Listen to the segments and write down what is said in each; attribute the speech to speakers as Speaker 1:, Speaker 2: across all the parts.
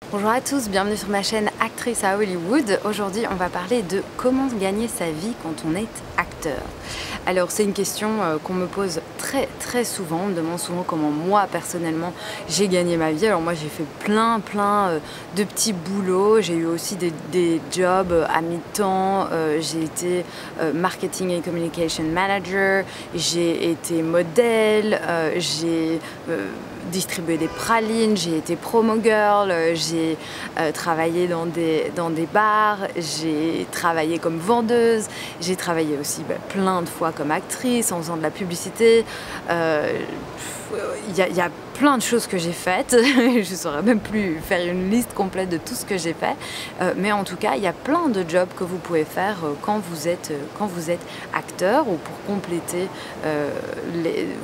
Speaker 1: Bonjour à tous, bienvenue sur ma chaîne Actrice à Hollywood. Aujourd'hui, on va parler de comment gagner sa vie quand on est acteur. Alors, c'est une question qu'on me pose très souvent. On me demande souvent comment moi, personnellement, j'ai gagné ma vie. Alors moi, j'ai fait plein de petits boulots. J'ai eu aussi des jobs à mi-temps. J'ai été marketing et communication manager. J'ai été modèle. J'ai distribué des pralines. J'ai été promo girl. J'ai travaillé dans des bars. J'ai travaillé comme vendeuse. J'ai travaillé aussi plein de fois comme actrice, en faisant de la publicité. Il y a plein de choses que j'ai faites. Je ne saurais même plus faire une liste complète de tout ce que j'ai fait. Mais en tout cas, il y a plein de jobs que vous pouvez faire quand vous êtes acteur ou pour compléter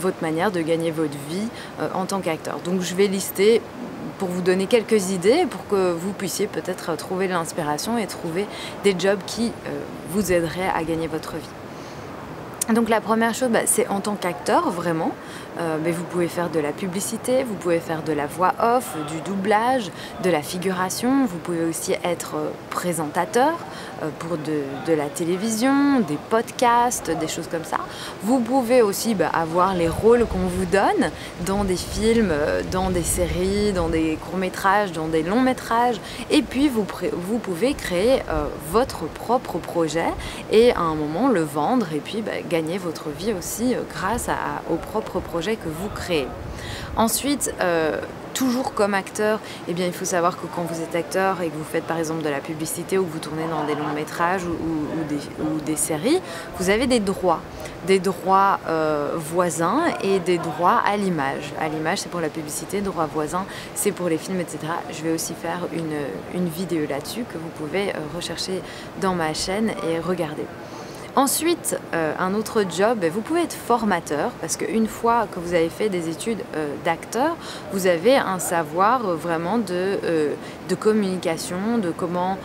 Speaker 1: votre manière de gagner votre vie en tant qu'acteur. Donc je vais lister pour vous donner quelques idées pour que vous puissiez peut-être trouver de l'inspiration et trouver des jobs qui vous aideraient à gagner votre vie. Donc la première chose, c'est en tant qu'acteur, vraiment. Mais vous pouvez faire de la publicité, vous pouvez faire de la voix off, du doublage, de la figuration. Vous pouvez aussi être présentateur pour de la télévision, des podcasts, des choses comme ça. Vous pouvez aussi avoir les rôles qu'on vous donne dans des films, dans des séries, dans des courts-métrages, dans des longs-métrages. Et puis vous pouvez créer votre propre projet et à un moment le vendre et puis gagner votre vie aussi grâce au propre projet que vous créez. Ensuite, toujours comme acteur, il faut savoir que quand vous êtes acteur et que vous faites par exemple de la publicité ou que vous tournez dans des longs métrages ou des séries, vous avez des droits voisins et des droits à l'image. À l'image, c'est pour la publicité, droits voisins, c'est pour les films, etc. Je vais aussi faire une vidéo là-dessus que vous pouvez rechercher dans ma chaîne et regarder. Ensuite, un autre job, vous pouvez être formateur parce qu'une fois que vous avez fait des études d'acteur, vous avez un savoir vraiment de communication, de comment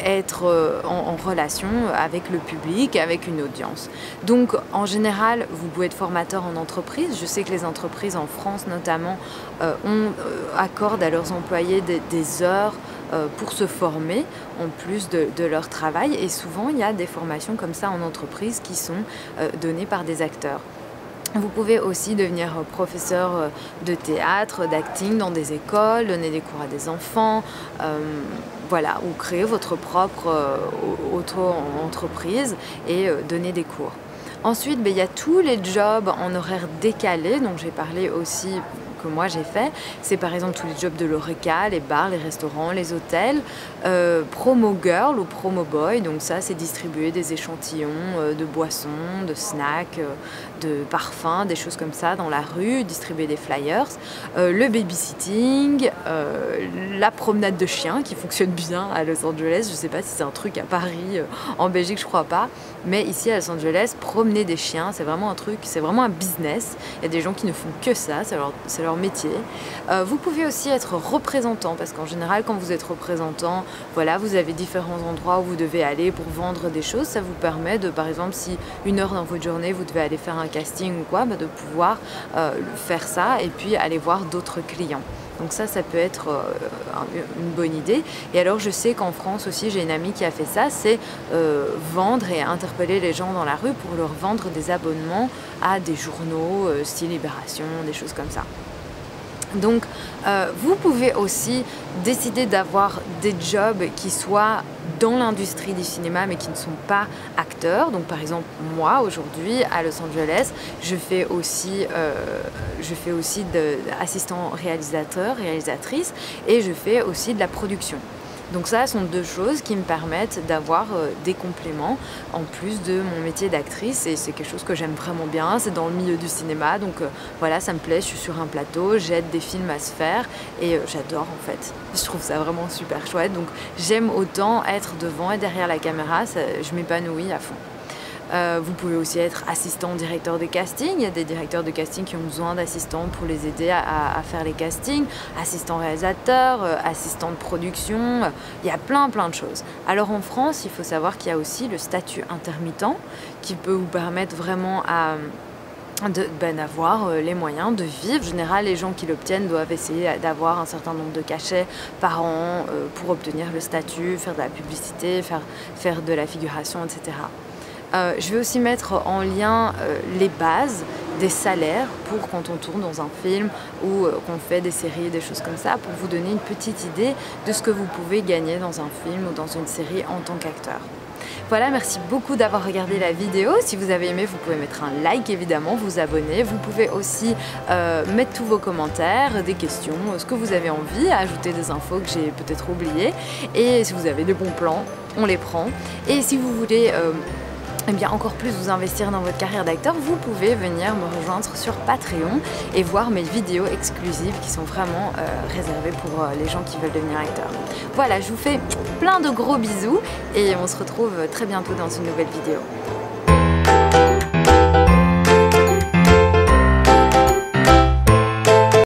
Speaker 1: être en relation avec le public, avec une audience. Donc en général, vous pouvez être formateur en entreprise. Je sais que les entreprises en France notamment accordent à leurs employés des heures pour se former en plus de leur travail, et souvent il y a des formations comme ça en entreprise qui sont données par des acteurs. Vous pouvez aussi devenir professeur de théâtre, d'acting dans des écoles, donner des cours à des enfants, voilà, ou créer votre propre auto-entreprise et donner des cours. Ensuite, il y a tous les jobs en horaire décalé, dont j'ai parlé aussi, que moi j'ai fait. C'est par exemple tous les jobs de l'horeca, les bars, les restaurants, les hôtels, promo girl ou promo boy, donc ça c'est distribuer des échantillons de boissons, de snacks, de parfums, des choses comme ça dans la rue, distribuer des flyers, le babysitting, la promenade de chiens qui fonctionne bien à Los Angeles. Je sais pas si c'est un truc à Paris, en Belgique je crois pas, mais ici à Los Angeles, promener des chiens, c'est vraiment un truc, c'est vraiment un business. Il y a des gens qui ne font que ça, c'est leur métier. Vous pouvez aussi être représentant, parce qu'en général quand vous êtes représentant, voilà, vous avez différents endroits où vous devez aller pour vendre des choses. Ça vous permet de, par exemple, si une heure dans votre journée vous devez aller faire un casting ou quoi, de pouvoir faire ça et puis aller voir d'autres clients. Donc ça peut être une bonne idée. Et alors je sais qu'en France aussi, j'ai une amie qui a fait ça, c'est vendre et interpeller les gens dans la rue pour leur vendre des abonnements à des journaux, style Libération, des choses comme ça. Donc vous pouvez aussi décider d'avoir des jobs qui soient dans l'industrie du cinéma mais qui ne sont pas acteurs. Donc par exemple moi aujourd'hui à Los Angeles je fais aussi assistant réalisateur, réalisatrice, et je fais aussi de la production. Donc ça sont deux choses qui me permettent d'avoir des compléments en plus de mon métier d'actrice, et c'est quelque chose que j'aime vraiment bien, c'est dans le milieu du cinéma, donc voilà, ça me plaît, je suis sur un plateau, j'aide des films à se faire et j'adore en fait. Je trouve ça vraiment super chouette, donc j'aime autant être devant et derrière la caméra, je m'épanouis à fond. Vous pouvez aussi être assistant directeur de casting. Il y a des directeurs de casting qui ont besoin d'assistants pour les aider à faire les castings, assistant réalisateur, assistant de production, il y a plein de choses. Alors en France, il faut savoir qu'il y a aussi le statut intermittent qui peut vous permettre vraiment d'avoir les moyens de vivre. En général, les gens qui l'obtiennent doivent essayer d'avoir un certain nombre de cachets par an pour obtenir le statut, faire de la publicité, faire de la figuration, etc. Je vais aussi mettre en lien les bases des salaires pour quand on tourne dans un film ou qu'on fait des séries, des choses comme ça, pour vous donner une petite idée de ce que vous pouvez gagner dans un film ou dans une série en tant qu'acteur. Voilà, merci beaucoup d'avoir regardé la vidéo. Si vous avez aimé, vous pouvez mettre un like évidemment, vous abonner. Vous pouvez aussi mettre tous vos commentaires, des questions, ce que vous avez envie, ajouter des infos que j'ai peut-être oubliées. Et si vous avez des bons plans, on les prend. Et si vous voulez eh bien, encore plus vous investir dans votre carrière d'acteur, vous pouvez venir me rejoindre sur Patreon et voir mes vidéos exclusives qui sont vraiment réservées pour les gens qui veulent devenir acteurs. Voilà, je vous fais plein de gros bisous et on se retrouve très bientôt dans une nouvelle vidéo.